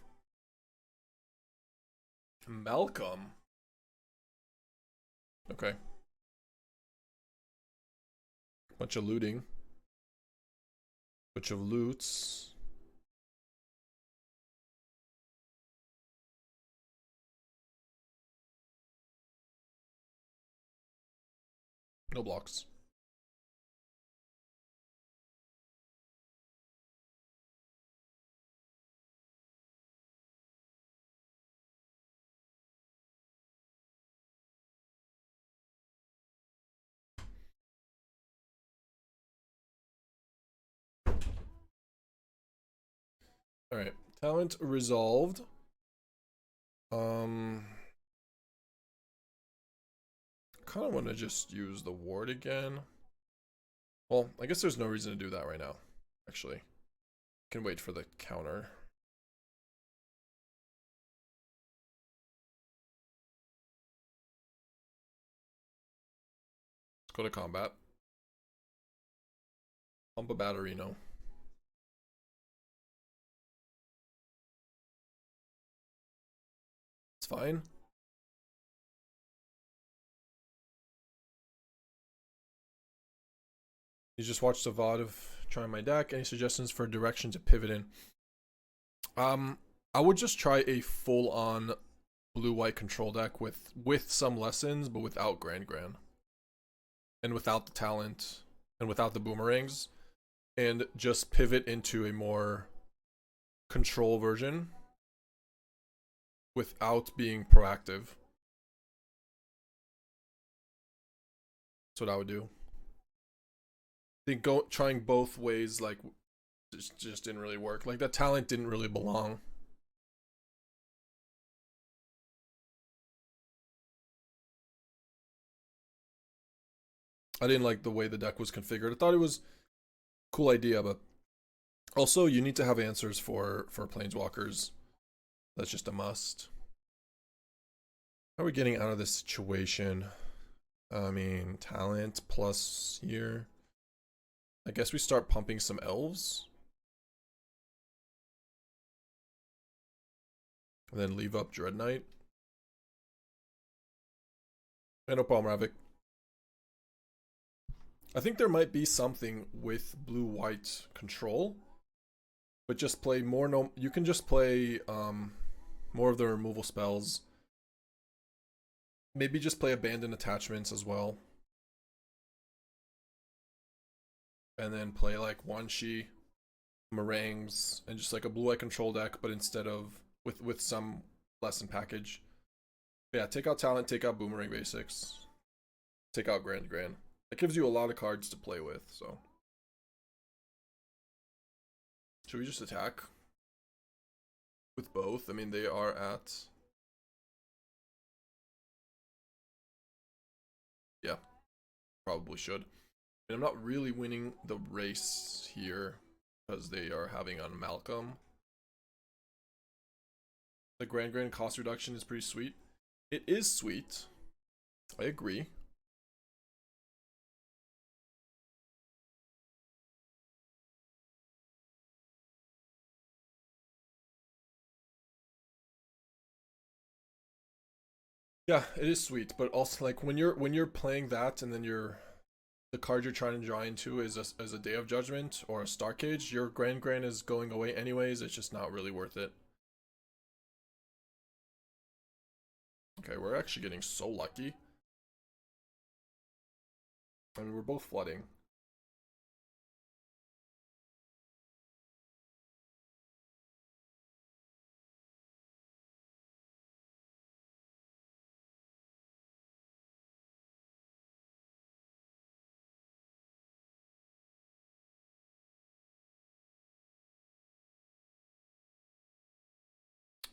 Malcolm. Okay. Bunch of looting. Bunch of loots. No blocks. Alright. Talent resolved. Kind of want to just use the ward again. Well, I guess there's no reason to do that right now, actually. Can wait for the counter. Let's go to combat. Pump a Batterino. It's fine. You just watched the VOD of trying my deck. Any suggestions for direction to pivot in? I would just try a full-on blue-white control deck with some lessons, but without Grand, and without the talent, and without the boomerangs, and just pivot into a more control version without being proactive. That's what I would do. I think trying both ways like just didn't really work. Like that talent didn't really belong. I didn't like the way the deck was configured. I thought it was a cool idea, but also you need to have answers for planeswalkers. That's just a must. How are we getting out of this situation? I mean, talent plus here. I guess we start pumping some elves. And then leave up Dreadknight. And no problem, Ravik. I think there might be something with blue-white control. But just play more you can just play more of the removal spells. Maybe just play abandoned attachments as well. And then play like Wanshi, Meringues, and just like a blue-white control deck, but instead of with some lesson package. But yeah, take out talent, take out boomerang basics, take out Grand. That gives you a lot of cards to play with, so. Should we just attack? With both? I mean, they are at... Yeah, probably should. And I'm not really winning the race here because they are having on Malcolm. The Grand cost reduction is pretty sweet. It is sweet. I agree. Yeah, it is sweet, but also like when you're playing that and then the card you're trying to draw into is a Day of Judgment or a Star Cage, your Grand is going away anyways. It's just not really worth it. Okay, we're actually getting so lucky. I mean, we're both flooding.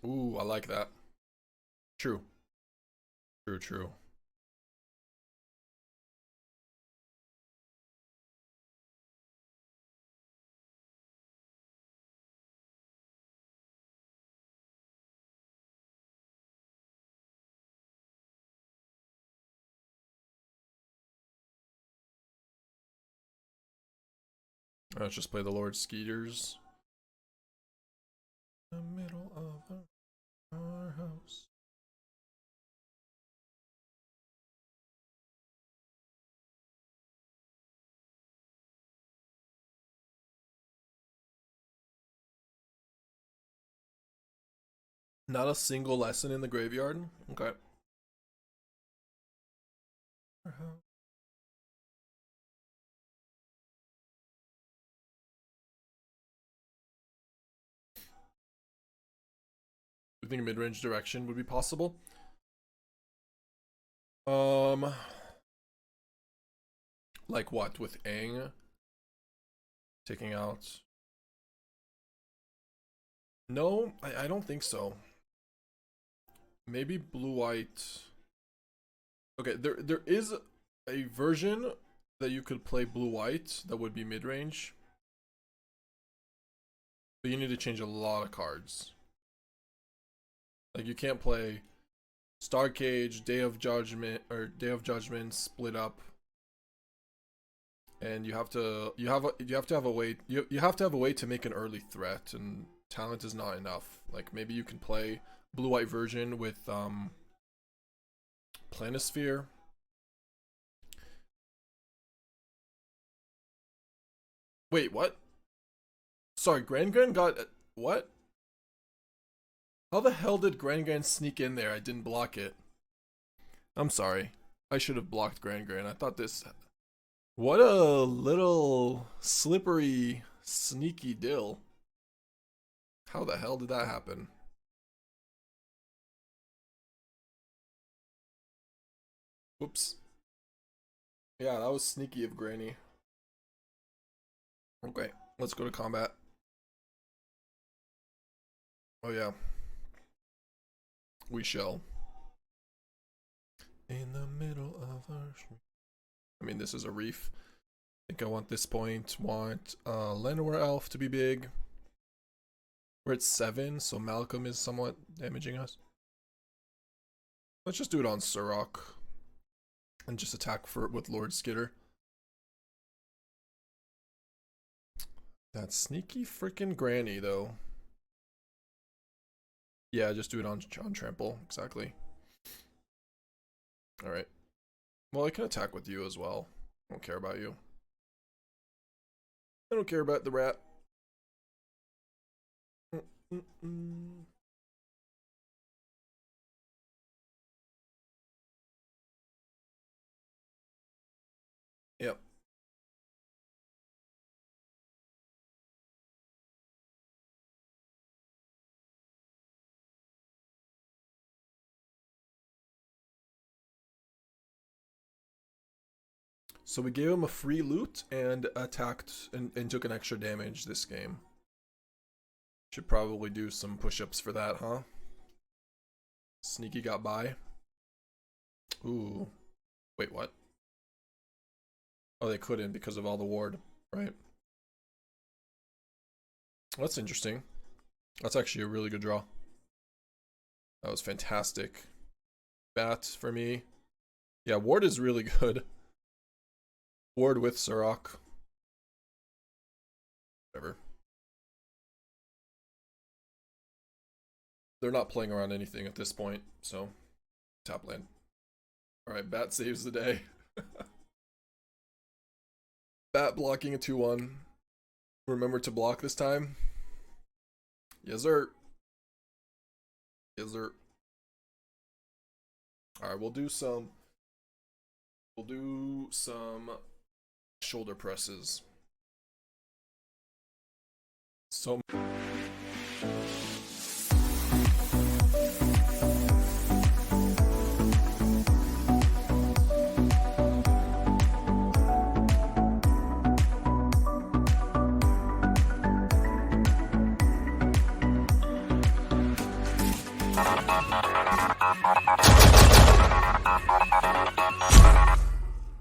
Ooh, I like that. True. True, true. Let's just play the Lord Skeeters. The middle of our house. Not a single lesson in the graveyard? Okay. Do you think mid-range direction would be possible? Like what, with Aang? Taking out... No, I don't think so. Maybe blue-white... Okay, there is a version that you could play blue-white that would be mid-range. But you need to change a lot of cards. Like, you can't play Star Cage, Day of Judgment, or Day of Judgment split up. And you have to have a way to make an early threat, and talent is not enough. Like, maybe you can play blue-white version with Planisphere. Wait, what? Sorry, Gran got what? How the hell did Gran sneak in there? I didn't block it. I'm sorry. I should have blocked Gran. I thought this... What a little slippery, sneaky dill. How the hell did that happen? Whoops. Yeah, that was sneaky of Granny. Okay, let's go to combat. Oh yeah. We shall. In the middle of our street. I mean, this is a reef. I think I want this point. Want Llanowar Elf to be big. We're at 7, so Malcolm is somewhat damaging us. Let's just do it on Surrak. And just attack with Lord Skitter. That sneaky freaking granny, though. Yeah, just do it on trample, exactly. Alright. Well, I can attack with you as well. I don't care about you. I don't care about the rat. Yep. So we gave him a free loot and attacked and took an extra damage this game. Should probably do some push-ups for that, huh? Sneaky got by. Ooh. Wait, what? Oh, they couldn't because of all the ward, right? That's interesting. That's actually a really good draw. That was fantastic. Bat for me. Yeah, ward is really good. Ward with Surrak. Whatever. They're not playing around anything at this point, so top lane. Alright, Bat saves the day. Bat blocking a 2-1. Remember to block this time. Yes, sir. Yes, sir. Alright, we'll do some shoulder presses. So